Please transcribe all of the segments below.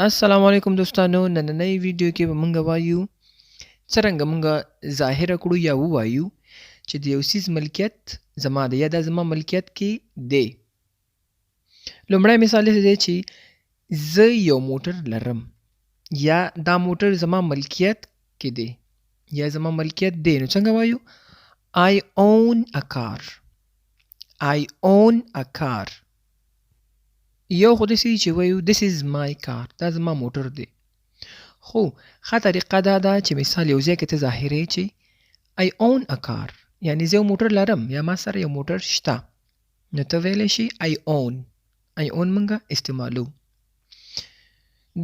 السلام علیکم دوستانو نننۍ ویډیو کې به مونږ وایو څرنګه مونږ ظاهره کړو یا ووایو چې د یو څیز ملکیت زما دی یا دا زما ملکیت کې دی. لومړی مثال داسې دی چې زه یو موټر لرم یا دا موټر زما ملکیت کې دی یا زما ملکیت دی. نو څنګه وایو؟ I own a car. I own a car. یو خو داسې چې وایو this is my car. دا زما موټر دی. خو ښه طریقه دا ده چې مثال یو ځای کې ته ظاهرې چې I own a car یعنې زه یو موټر لرم یا ما سره یو موټر شته. نو ته ویلی شي I own. I own مونږه استعمالو.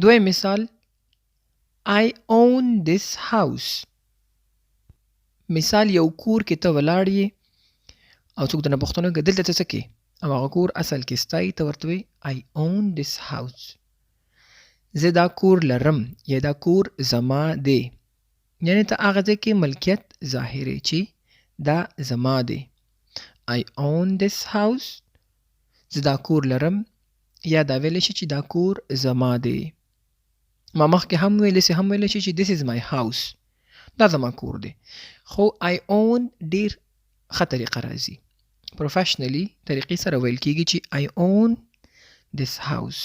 دویم مثال I own this house. مثال یو کور کې ته ولاړ یې او څوک درنه پوښتنه کوي دلته ته څه کوې؟ او هغه کور اصل کې ستا ته ورته وایي I own this house. زه دا کور لرم یا دا کور زما دی. یعنې ته هغه ځای کې ملکیت ظاهرې چې دا زما دی. I own this house. زه دا کور لرم یا دا ویلی شي چې دا کور زما دی. ما مخکې هم ویلی شي چې this is my house. دا زما کور دی. خو I own ډیر ښه طریقه راځي. پروفیشنلی طریقې سره ویل کېږي چې I own this house.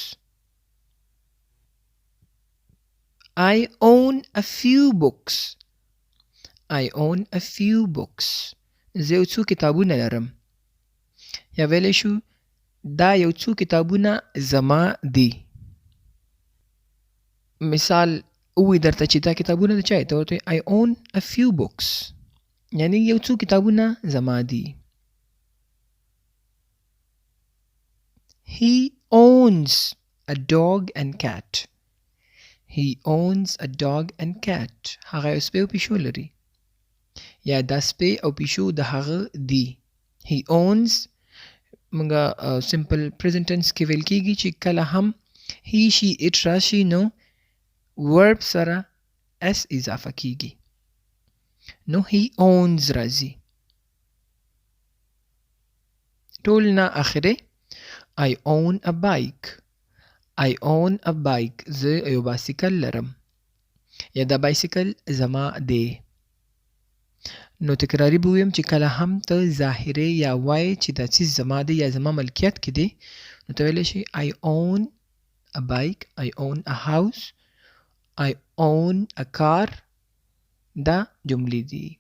I own a few books. I own a few books. زه یو څو کتابونه لرم. یا ویلی شو دا یو څو کتابونه زما دي. مثال ووایي درته چې دا کتابونه د چا دي؟ ته ورته I own a few books. یعنې یو څو کتابونه زما دي. He owns a dog and cat. He owns a dog and cat. هغه یو سپی او پیشو لري. یا دا سپی او پیشو د هغه دي. He owns مونږه سمپل پریزنټ ټنس کې ویل کېږي چې کله هم he she it راشي نو ورب سره s اضافه کېږي. نو he owns راځي. ټول نه اخره I own a bike. I own a bike. زه یو بایسکل لرم یا دا بایسکل زما دی. نو تکراری به ویم چې کله هم ته ظاهرې یا وایې چې دا څیز زما دی یا زما ملکیت کې دی نو ته ویلی شي I own a bike. I own a house. I own a car. دا جملې دي.